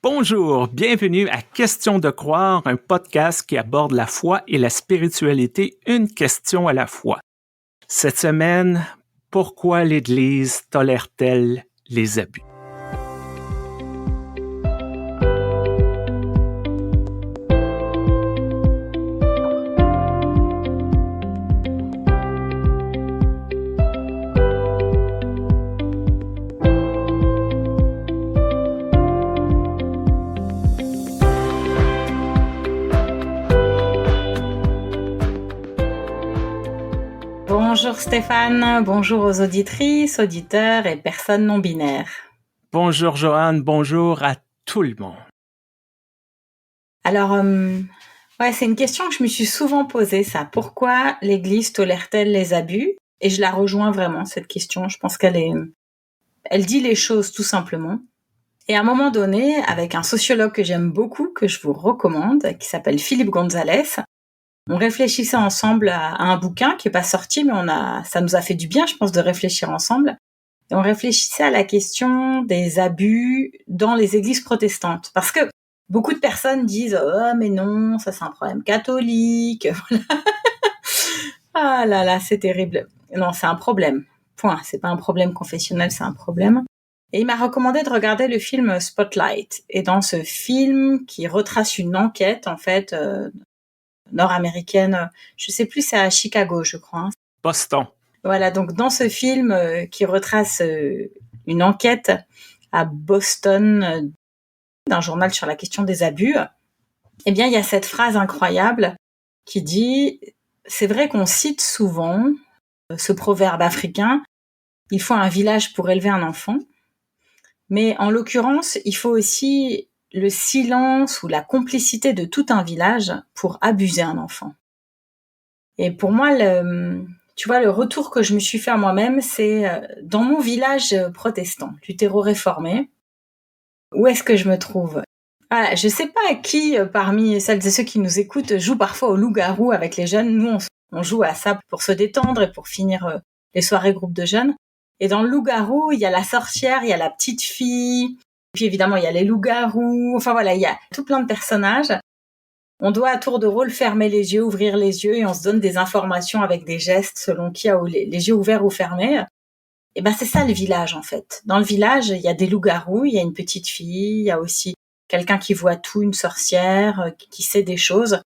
Bonjour, bienvenue à Question de croire, un podcast qui aborde la foi et la spiritualité, une question à la fois. Cette semaine, pourquoi l'Église tolère-t-elle les abus? Bonjour Stéphane, bonjour aux auditrices, auditeurs et personnes non binaires. Bonjour Joanne, bonjour à tout le monde. Alors, c'est une question que je me suis souvent posée, ça. Pourquoi l'Église tolère-t-elle les abus? Et je la rejoins vraiment, cette question. Je pense elle dit les choses tout simplement. Et à un moment donné, avec un sociologue que j'aime beaucoup, que je vous recommande, qui s'appelle Philippe Gonzalez, on réfléchissait ensemble à un bouquin qui est pas sorti, mais ça nous a fait du bien, je pense, de réfléchir ensemble. Et on réfléchissait à la question des abus dans les églises protestantes. Parce que beaucoup de personnes disent « Oh, mais non, ça c'est un problème catholique. » Ah là là, c'est terrible. Non, c'est un problème. Point. C'est pas un problème confessionnel, c'est un problème. Et il m'a recommandé de regarder le film Spotlight. Et dans ce film, qui retrace une enquête, en fait, nord-américaine, je sais plus, c'est à Chicago, je crois. Boston. Voilà, donc dans ce film qui retrace une enquête à Boston d'un journal sur la question des abus, eh bien, il y a cette phrase incroyable qui dit « C'est vrai qu'on cite souvent ce proverbe africain, il faut un village pour élever un enfant, mais en l'occurrence, il faut aussi le silence ou la complicité de tout un village pour abuser un enfant. » Et pour moi, tu vois, le retour que je me suis fait à moi-même, c'est dans mon village protestant, luthéro-réformé, où est-ce que je me trouve? Voilà, je sais pas qui, parmi celles et ceux qui nous écoutent, joue parfois au loup-garou avec les jeunes. Nous, on joue à ça pour se détendre et pour finir les soirées groupes de jeunes. Et dans le loup-garou, il y a la sorcière, il y a la petite fille, puis évidemment, il y a les loups-garous. Enfin voilà, il y a tout plein de personnages. On doit à tour de rôle fermer les yeux, ouvrir les yeux et on se donne des informations avec des gestes selon qui a les yeux ouverts ou fermés. Et ben c'est ça le village en fait. Dans le village, il y a des loups-garous, il y a une petite fille, il y a aussi quelqu'un qui voit tout, une sorcière, qui sait des choses.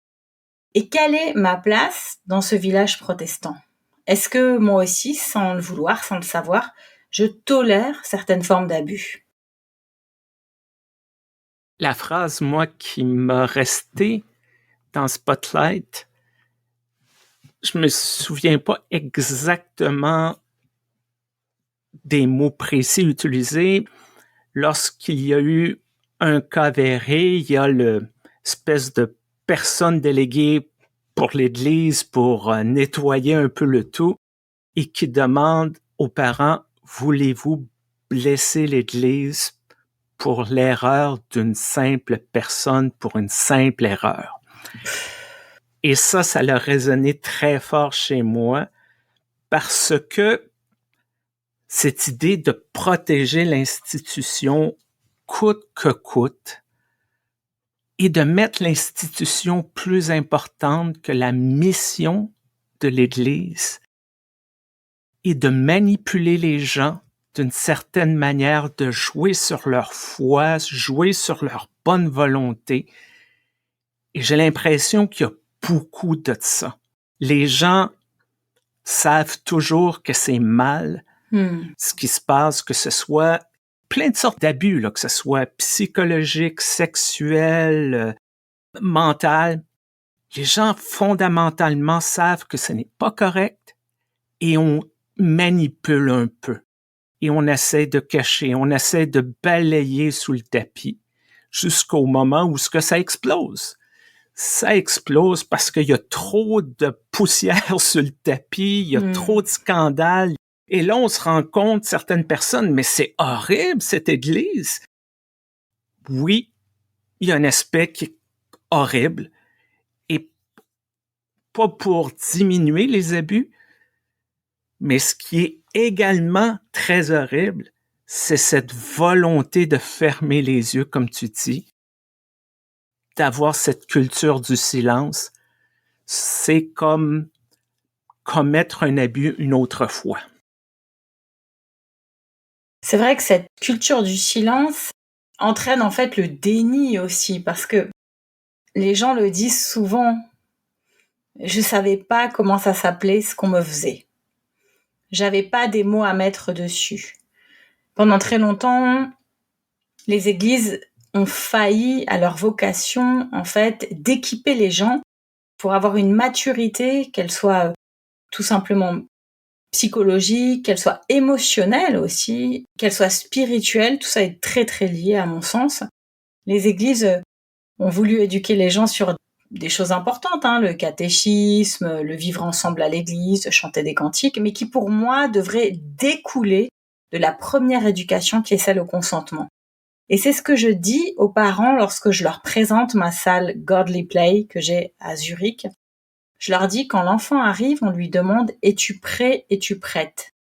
Et quelle est ma place dans ce village protestant? Est-ce que moi aussi, sans le vouloir, sans le savoir, je tolère certaines formes d'abus? La phrase, moi, qui m'a resté dans Spotlight, je me souviens pas exactement des mots précis utilisés. Lorsqu'il y a eu un cas avéré, il y a l'espèce de personne déléguée pour l'Église pour nettoyer un peu le tout et qui demande aux parents, voulez-vous blesser l'Église pour l'erreur d'une simple personne, pour une simple erreur? Et ça a résonné très fort chez moi parce que cette idée de protéger l'institution coûte que coûte et de mettre l'institution plus importante que la mission de l'Église et de manipuler les gens d'une certaine manière, de jouer sur leur foi, jouer sur leur bonne volonté. Et j'ai l'impression qu'il y a beaucoup de ça. Les gens savent toujours que c'est mal ce qui se passe, que ce soit plein de sortes d'abus, là, que ce soit psychologique, sexuel, mental. Les gens fondamentalement savent que ce n'est pas correct et on manipule un peu. Et on essaie de cacher, on essaie de balayer sous le tapis jusqu'au moment où ça explose. Ça explose parce qu'il y a trop de poussière sur le tapis, il y a trop de scandales. Et là, on se rend compte, certaines personnes, mais c'est horrible, cette Église. Oui, il y a un aspect qui est horrible. Et pas pour diminuer les abus, mais ce qui est également très horrible, c'est cette volonté de fermer les yeux, comme tu dis, d'avoir cette culture du silence. C'est comme commettre un abus une autre fois. C'est vrai que cette culture du silence entraîne en fait le déni aussi, parce que les gens le disent souvent. Je savais pas comment ça s'appelait ce qu'on me faisait. J'avais pas des mots à mettre dessus. Pendant très longtemps, les églises ont failli à leur vocation, en fait, d'équiper les gens pour avoir une maturité, qu'elle soit tout simplement psychologique, qu'elle soit émotionnelle aussi, qu'elle soit spirituelle. Tout ça est très très lié à mon sens. Les églises ont voulu éduquer les gens sur des choses importantes, le catéchisme, le vivre ensemble à l'église, chanter des cantiques, mais qui pour moi devraient découler de la première éducation qui est celle au consentement. Et c'est ce que je dis aux parents lorsque je leur présente ma salle Godly Play que j'ai à Zurich. Je leur dis, quand l'enfant arrive, on lui demande « Es-tu prêt? Es-tu prête ?»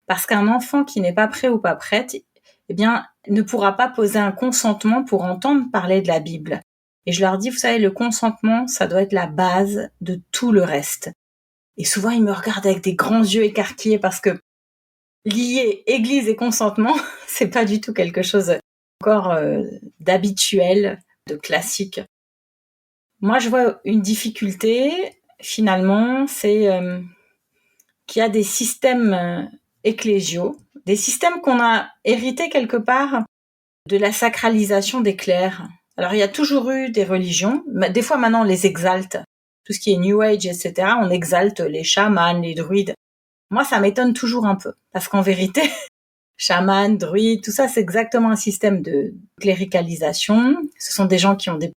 Parce qu'un enfant qui n'est pas prêt ou pas prête, eh bien, ne pourra pas poser un consentement pour entendre parler de la Bible. Et je leur dis, vous savez, le consentement, ça doit être la base de tout le reste. Et souvent, ils me regardent avec des grands yeux écarquillés parce que lier église et consentement, c'est pas du tout quelque chose encore d'habituel, de classique. Moi, je vois une difficulté, finalement, c'est qu'il y a des systèmes ecclésiaux, des systèmes qu'on a hérités quelque part de la sacralisation des clercs. Alors, il y a toujours eu des religions, mais des fois maintenant on les exalte. Tout ce qui est New Age, etc., on exalte les chamans, les druides. Moi, ça m'étonne toujours un peu, parce qu'en vérité, chamans, druides, tout ça, c'est exactement un système de cléricalisation. Ce sont des gens qui ont des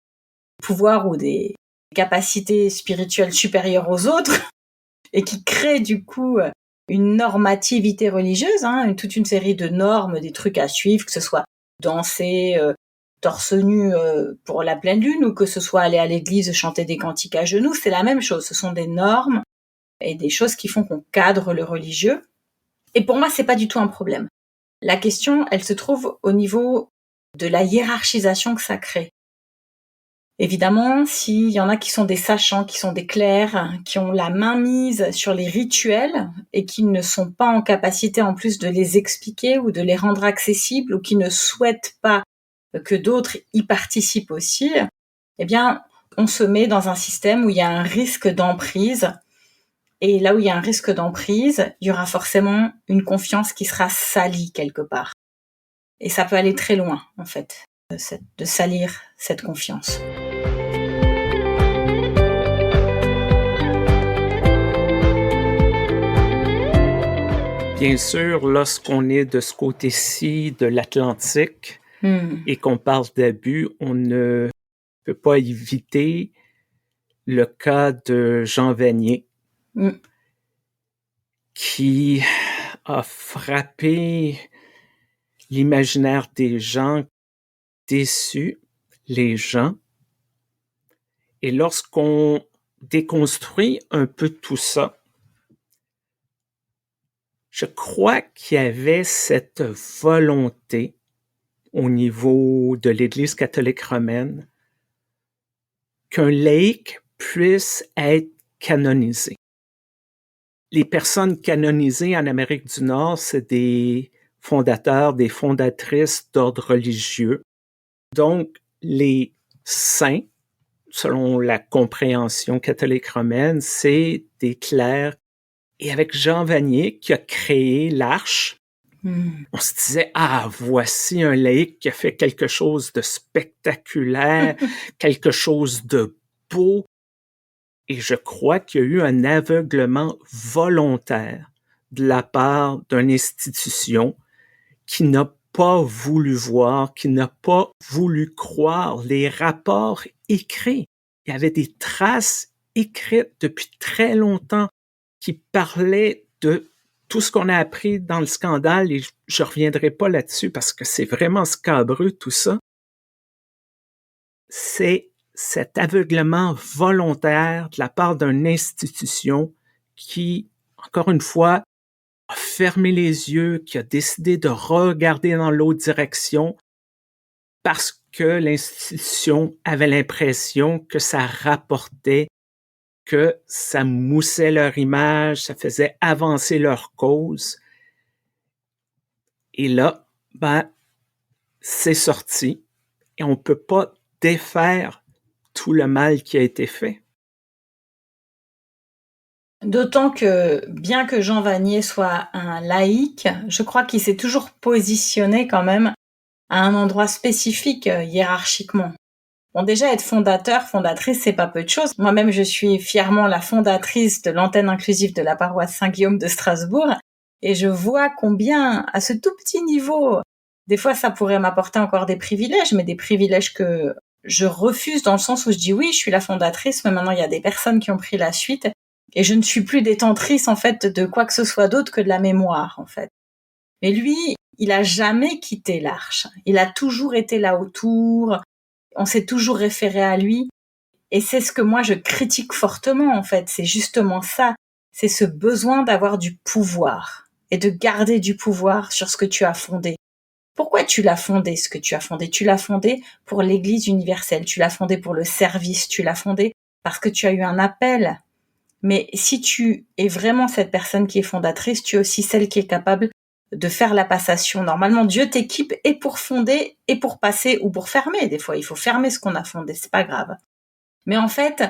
pouvoirs ou des capacités spirituelles supérieures aux autres et qui créent du coup une normativité religieuse, toute une série de normes, des trucs à suivre, que ce soit danser torse nu pour la pleine lune ou que ce soit aller à l'église chanter des cantiques à genoux, c'est la même chose. Ce sont des normes et des choses qui font qu'on cadre le religieux. Et pour moi, c'est pas du tout un problème. La question, elle se trouve au niveau de la hiérarchisation que ça crée. Évidemment, s'il y en a qui sont des sachants, qui sont des clercs, qui ont la main mise sur les rituels et qui ne sont pas en capacité en plus de les expliquer ou de les rendre accessibles ou qui ne souhaitent pas que d'autres y participent aussi, eh bien, on se met dans un système où il y a un risque d'emprise. Et là où il y a un risque d'emprise, il y aura forcément une confiance qui sera salie quelque part. Et ça peut aller très loin, en fait, de salir cette confiance. Bien sûr, lorsqu'on est de ce côté-ci de l'Atlantique et qu'on parle d'abus, on ne peut pas éviter le cas de Jean Vanier qui a frappé l'imaginaire des gens, déçu les gens. Et lorsqu'on déconstruit un peu tout ça, je crois qu'il y avait cette volonté au niveau de l'Église catholique romaine qu'un laïc puisse être canonisé. Les personnes canonisées en Amérique du Nord, c'est des fondateurs, des fondatrices d'ordres religieux. Donc, les saints, selon la compréhension catholique romaine, c'est des clercs. Et avec Jean Vanier qui a créé l'Arche, on se disait, voici un laïc qui a fait quelque chose de spectaculaire, quelque chose de beau. Et je crois qu'il y a eu un aveuglement volontaire de la part d'une institution qui n'a pas voulu voir, qui n'a pas voulu croire les rapports écrits. Il y avait des traces écrites depuis très longtemps qui parlaient de tout ce qu'on a appris dans le scandale, et je reviendrai pas là-dessus parce que c'est vraiment scabreux tout ça. C'est cet aveuglement volontaire de la part d'une institution qui, encore une fois, a fermé les yeux, qui a décidé de regarder dans l'autre direction parce que l'institution avait l'impression que ça rapportait, que ça moussait leur image, ça faisait avancer leur cause. Et là, c'est sorti et on peut pas défaire tout le mal qui a été fait. D'autant que, bien que Jean Vanier soit un laïc, je crois qu'il s'est toujours positionné quand même à un endroit spécifique hiérarchiquement. Bon, déjà, être fondatrice, c'est pas peu de choses. Moi-même, je suis fièrement la fondatrice de l'antenne inclusive de la paroisse Saint-Guillaume de Strasbourg. Et je vois combien, à ce tout petit niveau, des fois, ça pourrait m'apporter encore des privilèges, mais des privilèges que je refuse dans le sens où je dis oui, je suis la fondatrice, mais maintenant, il y a des personnes qui ont pris la suite. Et je ne suis plus détentrice, en fait, de quoi que ce soit d'autre que de la mémoire, en fait. Mais lui, il a jamais quitté l'Arche. Il a toujours été là autour. On s'est toujours référé à lui. Et c'est ce que moi, je critique fortement, en fait. C'est justement ça. C'est ce besoin d'avoir du pouvoir et de garder du pouvoir sur ce que tu as fondé. Pourquoi tu l'as fondé, ce que tu as fondé? Tu l'as fondé pour l'Église universelle. Tu l'as fondé pour le service. Tu l'as fondé parce que tu as eu un appel. Mais si tu es vraiment cette personne qui est fondatrice, tu es aussi celle qui est capable de faire la passation. Normalement, Dieu t'équipe et pour fonder et pour passer ou pour fermer. Des fois, il faut fermer ce qu'on a fondé, c'est pas grave. Mais en fait,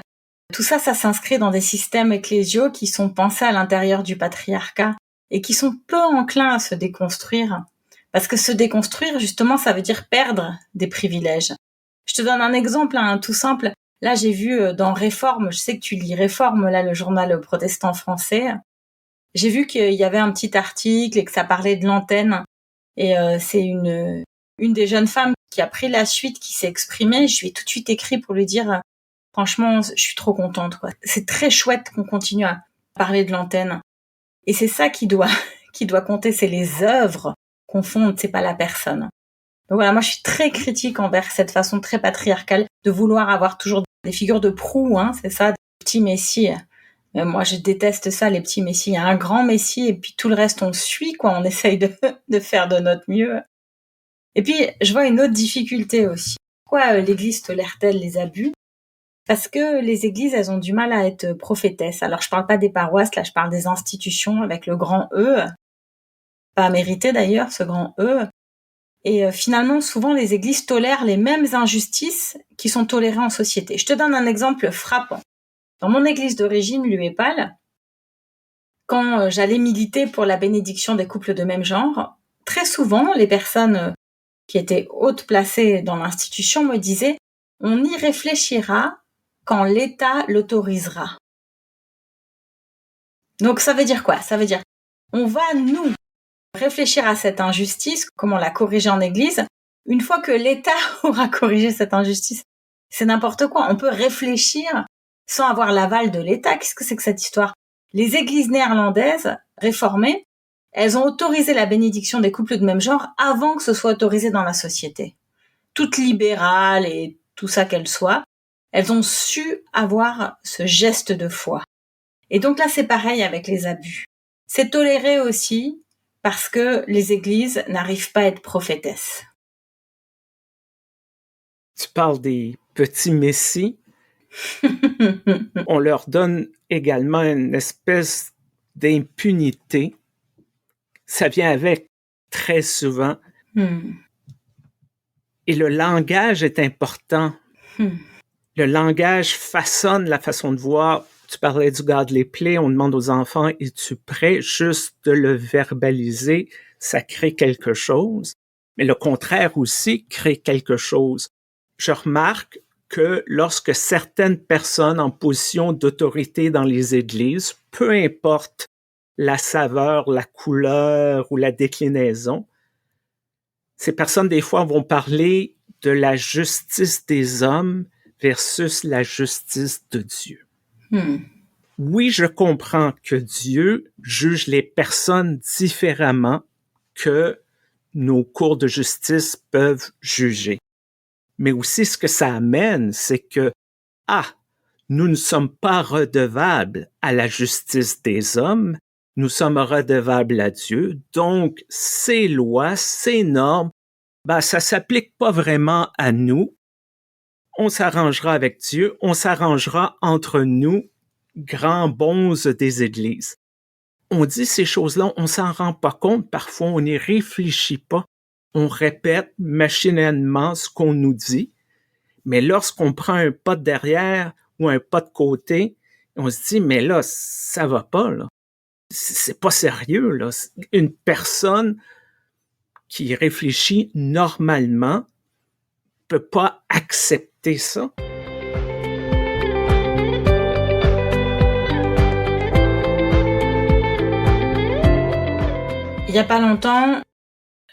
tout ça, ça s'inscrit dans des systèmes ecclésiaux qui sont pensés à l'intérieur du patriarcat et qui sont peu enclins à se déconstruire. Parce que se déconstruire, justement, ça veut dire perdre des privilèges. Je te donne un exemple, tout simple. Là, j'ai vu dans Réforme, je sais que tu lis Réforme, là, le journal protestant français. J'ai vu qu'il y avait un petit article et que ça parlait de l'antenne. Et c'est une des jeunes femmes qui a pris la suite, qui s'est exprimée. Je lui ai tout de suite écrit pour lui dire, franchement, je suis trop contente, quoi. C'est très chouette qu'on continue à parler de l'antenne. Et c'est ça qui doit compter, c'est les œuvres qu'on fonde, c'est pas la personne. Donc voilà, moi je suis très critique envers cette façon très patriarcale de vouloir avoir toujours des figures de proue, c'est ça, des petits messies. Moi je déteste ça, les petits messies. Il y a un grand messie et puis tout le reste on suit, quoi. On essaye de faire de notre mieux. Et puis je vois une autre difficulté aussi. Pourquoi l'Église tolère-t-elle les abus? Parce que les églises, elles ont du mal à être prophétesses. Alors je parle pas des paroisses, là je parle des institutions avec le grand E. Pas mérité d'ailleurs, ce grand E. Et finalement, souvent, les églises tolèrent les mêmes injustices qui sont tolérées en société. Je te donne un exemple frappant. Dans mon église d'origine, l'UEPAL, quand j'allais militer pour la bénédiction des couples de même genre, très souvent, les personnes qui étaient hautes placées dans l'institution me disaient « on y réfléchira quand l'État l'autorisera ». Donc ça veut dire quoi? Ça veut dire on va, nous, réfléchir à cette injustice, comment la corriger en église, une fois que l'État aura corrigé cette injustice. C'est n'importe quoi. On peut réfléchir sans avoir l'aval de l'État. Qu'est-ce que c'est que cette histoire? Les églises néerlandaises réformées, elles ont autorisé la bénédiction des couples de même genre avant que ce soit autorisé dans la société. Toutes libérales et tout ça qu'elles soient, elles ont su avoir ce geste de foi. Et donc là, c'est pareil avec les abus. C'est toléré aussi parce que les églises n'arrivent pas à être prophétesses. Tu parles des petits messies. On leur donne également une espèce d'impunité. Ça vient avec très souvent. Et le langage est important. Le langage façonne la façon de voir. Tu parlais du garde les plaies, on demande aux enfants, es-tu prêt? Juste de le verbaliser, ça crée quelque chose. Mais le contraire aussi crée quelque chose. Je remarque que lorsque certaines personnes en position d'autorité dans les églises, peu importe la saveur, la couleur ou la déclinaison, ces personnes, des fois, vont parler de la justice des hommes versus la justice de Dieu. Oui, je comprends que Dieu juge les personnes différemment que nos cours de justice peuvent juger. Mais aussi, ce que ça amène, c'est que, nous ne sommes pas redevables à la justice des hommes, nous sommes redevables à Dieu, donc ces lois, ces normes, ça s'applique pas vraiment à nous. On s'arrangera avec Dieu, on s'arrangera entre nous, grands bonzes des églises. On dit ces choses-là, on s'en rend pas compte, parfois on n'y réfléchit pas, on répète machinalement ce qu'on nous dit, mais lorsqu'on prend un pas de derrière ou un pas de côté, on se dit, mais là, ça va pas, là. C'est pas sérieux, là. Une personne qui réfléchit normalement peut pas accepter ça. Il y a pas longtemps,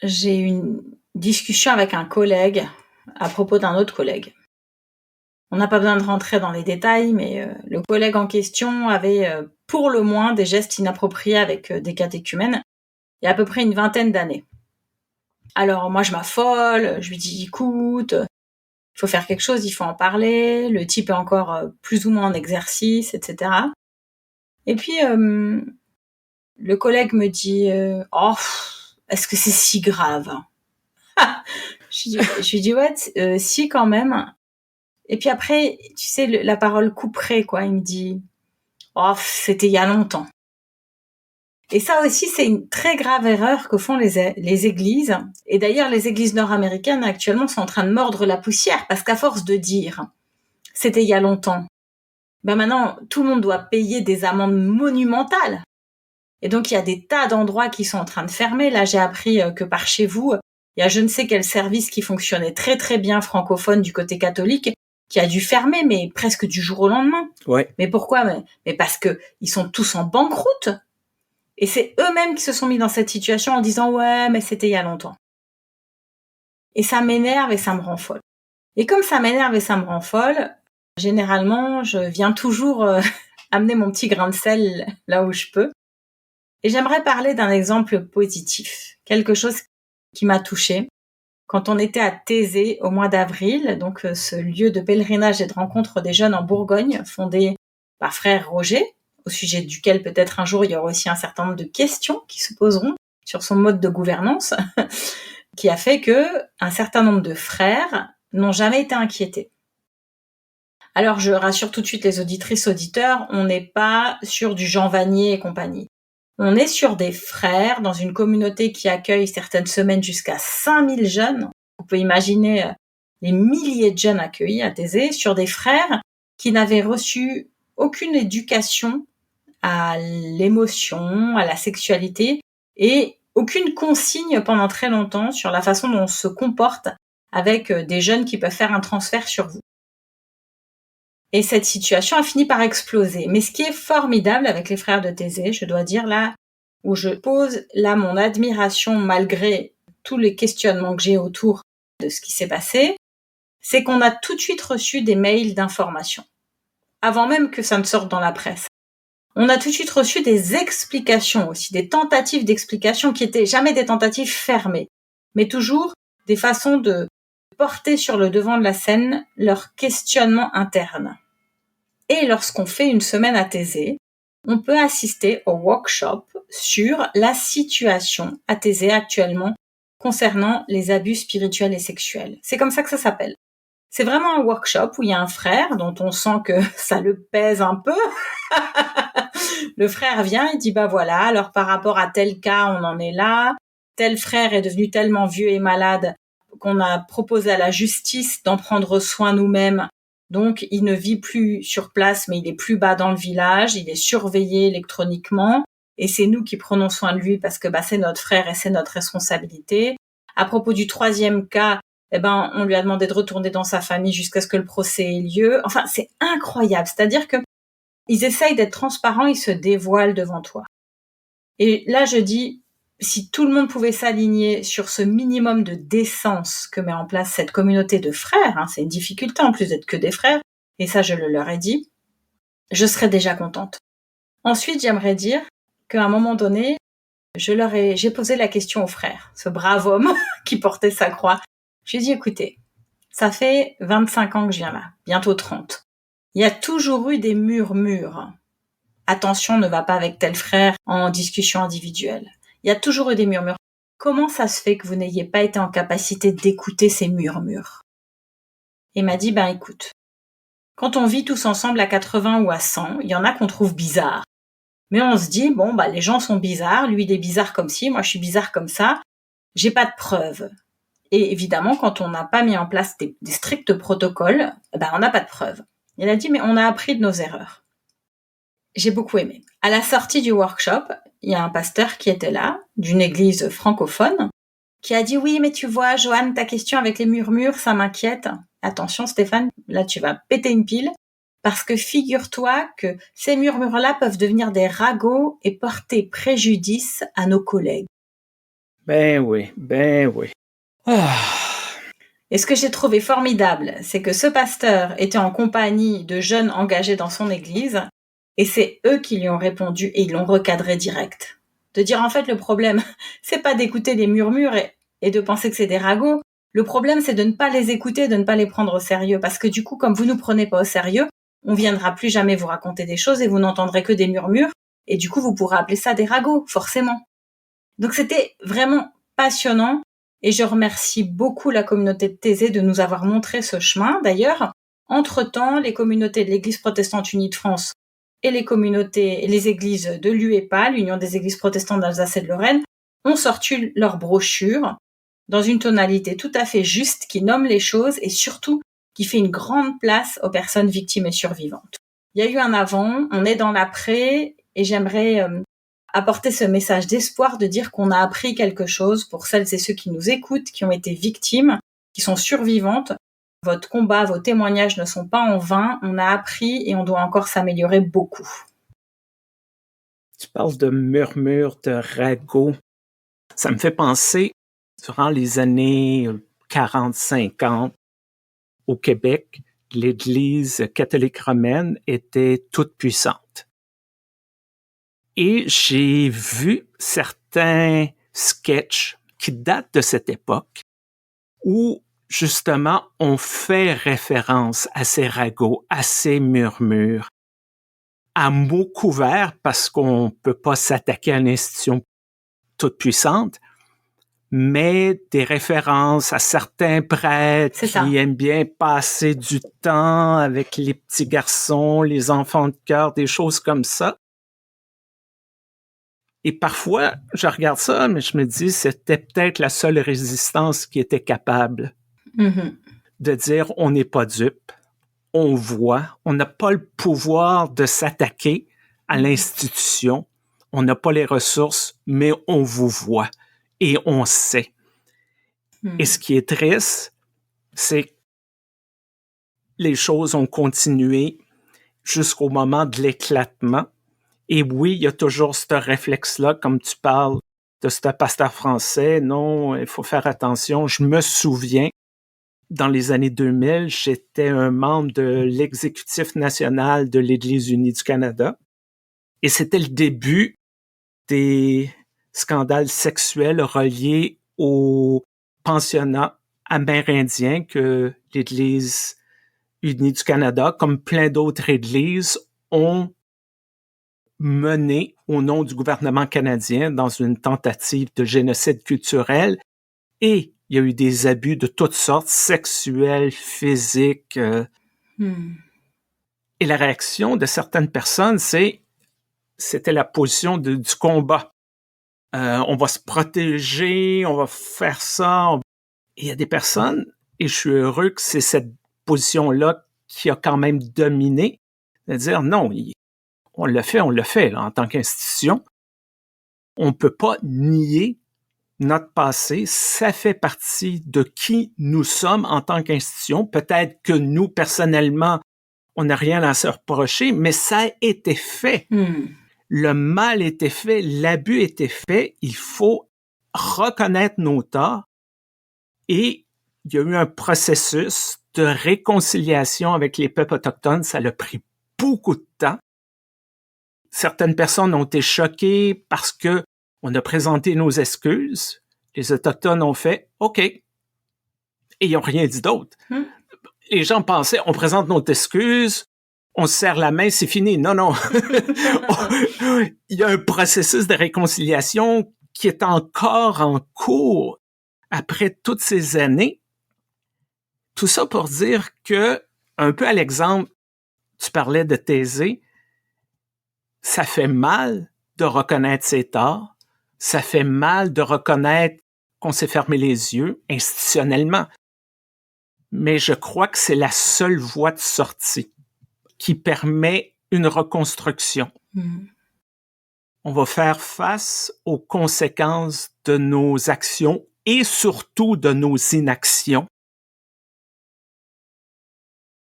j'ai eu une discussion avec un collègue à propos d'un autre collègue. On n'a pas besoin de rentrer dans les détails, mais le collègue en question avait pour le moins des gestes inappropriés avec des catéchumènes il y a à peu près une vingtaine d'années. Alors moi je m'affole, je lui dis écoute, il faut faire quelque chose, il faut en parler, le type est encore plus ou moins en exercice, etc. Et puis le collègue me dit oh, est-ce que c'est si grave? Je lui dis ouais, si quand même. Et puis après, tu sais, la parole couperait, quoi. Il me dit oh, c'était il y a longtemps. Et ça aussi, c'est une très grave erreur que font les églises. Et d'ailleurs, les églises nord-américaines actuellement sont en train de mordre la poussière parce qu'à force de dire c'était il y a longtemps, maintenant tout le monde doit payer des amendes monumentales. Et donc il y a des tas d'endroits qui sont en train de fermer. Là, j'ai appris que par chez vous, il y a je ne sais quel service qui fonctionnait très très bien francophone du côté catholique qui a dû fermer, mais presque du jour au lendemain. Ouais. Mais pourquoi? Mais parce que ils sont tous en banqueroute. Et c'est eux-mêmes qui se sont mis dans cette situation en disant ouais, mais c'était il y a longtemps. Et ça m'énerve et ça me rend folle. Et comme ça m'énerve et ça me rend folle, généralement, je viens toujours amener mon petit grain de sel là où je peux. Et j'aimerais parler d'un exemple positif, quelque chose qui m'a touchée. Quand on était à Thésée au mois d'avril, donc ce lieu de pèlerinage et de rencontre des jeunes en Bourgogne, fondé par frère Roger, au sujet duquel peut-être un jour il y aura aussi un certain nombre de questions qui se poseront sur son mode de gouvernance, qui a fait que un certain nombre de frères n'ont jamais été inquiétés. Alors je rassure tout de suite les auditrices, auditeurs, on n'est pas sur du Jean Vanier et compagnie. On est sur des frères dans une communauté qui accueille certaines semaines jusqu'à 5000 jeunes. Vous pouvez imaginer les milliers de jeunes accueillis à Thésée, sur des frères qui n'avaient reçu aucune éducation à l'émotion, à la sexualité et aucune consigne pendant très longtemps sur la façon dont on se comporte avec des jeunes qui peuvent faire un transfert sur vous. Et cette situation a fini par exploser. Mais ce qui est formidable avec les frères de Thésée, je dois dire là, où je pose là mon admiration malgré tous les questionnements que j'ai autour de ce qui s'est passé, c'est qu'on a tout de suite reçu des mails d'information. Avant même que ça ne sorte dans la presse. On a tout de suite reçu des explications aussi, des tentatives d'explication qui étaient jamais des tentatives fermées, mais toujours des façons de porter sur le devant de la scène leur questionnement interne. Et lorsqu'on fait une semaine à Thésée, on peut assister au workshop sur la situation à Thésée actuellement concernant les abus spirituels et sexuels. C'est comme ça que ça s'appelle. C'est vraiment un workshop où il y a un frère dont on sent que ça le pèse un peu. Le frère vient et dit voilà, alors par rapport à tel cas, on en est là. Tel frère est devenu tellement vieux et malade qu'on a proposé à la justice d'en prendre soin nous-mêmes. Donc, il ne vit plus sur place, mais il est plus bas dans le village. Il est surveillé électroniquement. Et c'est nous qui prenons soin de lui parce que c'est notre frère et c'est notre responsabilité. À propos du troisième cas, on lui a demandé de retourner dans sa famille jusqu'à ce que le procès ait lieu. Enfin, c'est incroyable. C'est-à-dire que ils essayent d'être transparents, ils se dévoilent devant toi. Et là, je dis, si tout le monde pouvait s'aligner sur ce minimum de décence que met en place cette communauté de frères, c'est une difficulté en plus d'être que des frères, et ça, je le leur ai dit, je serais déjà contente. Ensuite, j'aimerais dire qu'à un moment donné, j'ai posé la question au frère, ce brave homme qui portait sa croix. J'ai dit, écoutez, ça fait 25 ans que je viens là, bientôt 30. Il y a toujours eu des murmures attention ne va pas avec tel frère en discussion individuelle. Il y a toujours eu des murmures. Comment ça se fait que vous n'ayez pas été en capacité d'écouter ces murmures? Et il m'a dit, écoute, quand on vit tous ensemble à 80 ou à 100, il y en a qu'on trouve bizarres. Mais on se dit, les gens sont bizarres, lui il est bizarre comme ci, moi je suis bizarre comme ça, j'ai pas de preuves. Et évidemment, quand on n'a pas mis en place des stricts protocoles, on n'a pas de preuves. Il a dit, mais on a appris de nos erreurs. J'ai beaucoup aimé. À la sortie du workshop, il y a un pasteur qui était là, d'une église francophone, qui a dit, oui, mais tu vois, Joanne, ta question avec les murmures, ça m'inquiète. Attention, Stéphane, là, tu vas péter une pile, parce que figure-toi que ces murmures-là peuvent devenir des ragots et porter préjudice à nos collègues. Ben oui. Et ce que j'ai trouvé formidable, c'est que ce pasteur était en compagnie de jeunes engagés dans son église, et c'est eux qui lui ont répondu et ils l'ont recadré direct. De dire en fait le problème, c'est pas d'écouter les murmures et de penser que c'est des ragots. Le problème, c'est de ne pas les écouter, de ne pas les prendre au sérieux, parce que du coup, comme vous nous prenez pas au sérieux, on viendra plus jamais vous raconter des choses et vous n'entendrez que des murmures, et du coup, vous pourrez appeler ça des ragots, forcément. Donc c'était vraiment passionnant. Et je remercie beaucoup la communauté de Thésée de nous avoir montré ce chemin. D'ailleurs, entre-temps, les communautés de l'Église protestante unie de France et les églises de l'UEPA, l'Union des églises protestantes d'Alsace et de Lorraine, ont sorti leur brochure dans une tonalité tout à fait juste qui nomme les choses et surtout qui fait une grande place aux personnes victimes et survivantes. Il y a eu un avant, on est dans l'après et j'aimerais apporter ce message d'espoir de dire qu'on a appris quelque chose pour celles et ceux qui nous écoutent, qui ont été victimes, qui sont survivantes. Votre combat, vos témoignages ne sont pas en vain. On a appris et on doit encore s'améliorer beaucoup. Tu parles de murmures, de ragots. Ça me fait penser, durant les années 40-50, au Québec, l'Église catholique romaine était toute puissante. Et j'ai vu certains sketchs qui datent de cette époque où, justement, on fait référence à ces ragots, à ces murmures, à mots couverts parce qu'on peut pas s'attaquer à une institution toute puissante, mais des références à certains prêtres qui aiment bien passer du temps avec les petits garçons, les enfants de cœur, des choses comme ça. Et parfois, je regarde ça, mais je me dis, c'était peut-être la seule résistance qui était capable de dire, on n'est pas dupe, on voit, on n'a pas le pouvoir de s'attaquer à l'institution, on n'a pas les ressources, mais on vous voit et on sait. Et ce qui est triste, c'est que les choses ont continué jusqu'au moment de l'éclatement. Et oui, il y a toujours ce réflexe-là, comme tu parles de ce pasteur français. Non, il faut faire attention. Je me souviens, dans les années 2000, j'étais un membre de l'exécutif national de l'Église unie du Canada. Et c'était le début des scandales sexuels reliés aux pensionnats amérindiens que l'Église unie du Canada, comme plein d'autres églises, ont mené au nom du gouvernement canadien dans une tentative de génocide culturel. Et il y a eu des abus de toutes sortes, sexuels, physiques. Et la réaction de certaines personnes, c'était la position du combat. On va se protéger, on va faire ça. Et il y a des personnes, et je suis heureux que c'est cette position-là qui a quand même dominé, de dire non, on le fait là, en tant qu'institution. On peut pas nier notre passé, ça fait partie de qui nous sommes en tant qu'institution. Peut-être que nous, personnellement, on n'a rien à se reprocher, mais ça a été fait. Le mal était fait, l'abus était fait. Il faut reconnaître nos torts. Et il y a eu un processus de réconciliation avec les peuples autochtones. Ça a pris beaucoup de temps. Certaines personnes ont été choquées parce que on a présenté nos excuses. Les Autochtones ont fait « OK ». Et ils n'ont rien dit d'autre. Les gens pensaient « on présente nos excuses, on se serre la main, c'est fini. Non, non. Il y a un processus de réconciliation qui est encore en cours après toutes ces années. Tout ça pour dire que, un peu à l'exemple, tu parlais de Thésée, ça fait mal de reconnaître ses torts, ça fait mal de reconnaître qu'on s'est fermé les yeux institutionnellement. Mais je crois que c'est la seule voie de sortie qui permet une reconstruction. On va faire face aux conséquences de nos actions et surtout de nos inactions.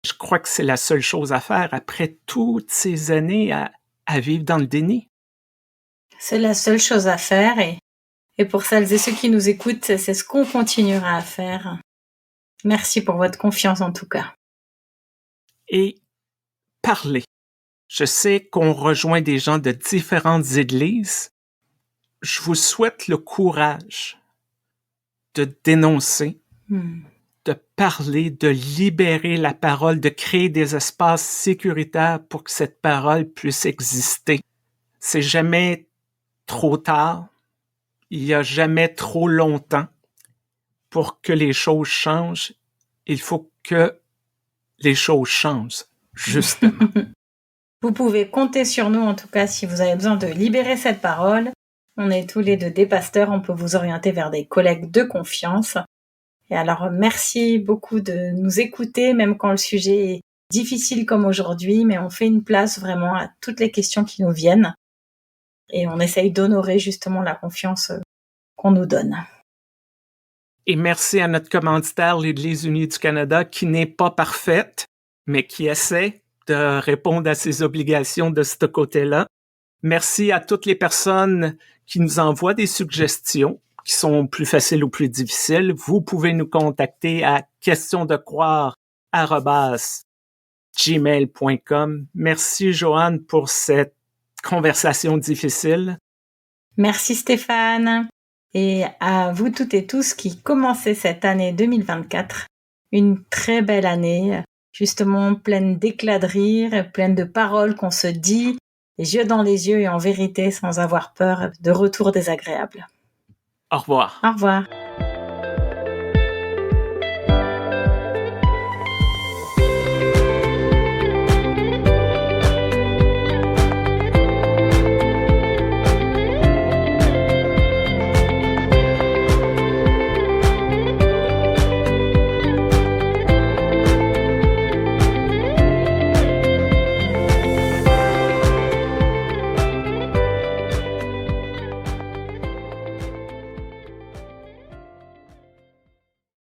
Je crois que c'est la seule chose à faire après toutes ces années à vivre dans le déni. C'est la seule chose à faire et pour celles et ceux qui nous écoutent, c'est ce qu'on continuera à faire. Merci pour votre confiance en tout cas. Et parler. Je sais qu'on rejoint des gens de différentes églises. Je vous souhaite le courage de dénoncer, de parler, de libérer la parole, de créer des espaces sécuritaires pour que cette parole puisse exister. C'est jamais trop tard. Il n'y a jamais trop longtemps pour que les choses changent. Il faut que les choses changent, justement. Vous pouvez compter sur nous, en tout cas, si vous avez besoin de libérer cette parole. On est tous les deux des pasteurs, on peut vous orienter vers des collègues de confiance. Et alors, merci beaucoup de nous écouter, même quand le sujet est difficile comme aujourd'hui, mais on fait une place vraiment à toutes les questions qui nous viennent. Et on essaye d'honorer justement la confiance qu'on nous donne. Et merci à notre commanditaire, l'Église unie du Canada, qui n'est pas parfaite, mais qui essaie de répondre à ses obligations de ce côté-là. Merci à toutes les personnes qui nous envoient des suggestions, qui sont plus faciles ou plus difficiles. Vous pouvez nous contacter à questiondecroire@gmail.com. Merci, Joanne, pour cette conversation difficile. Merci, Stéphane. Et à vous toutes et tous qui commencez cette année 2024, une très belle année, justement pleine d'éclats de rire, pleine de paroles qu'on se dit, les yeux dans les yeux et en vérité sans avoir peur de retours désagréables. Au revoir. Au revoir.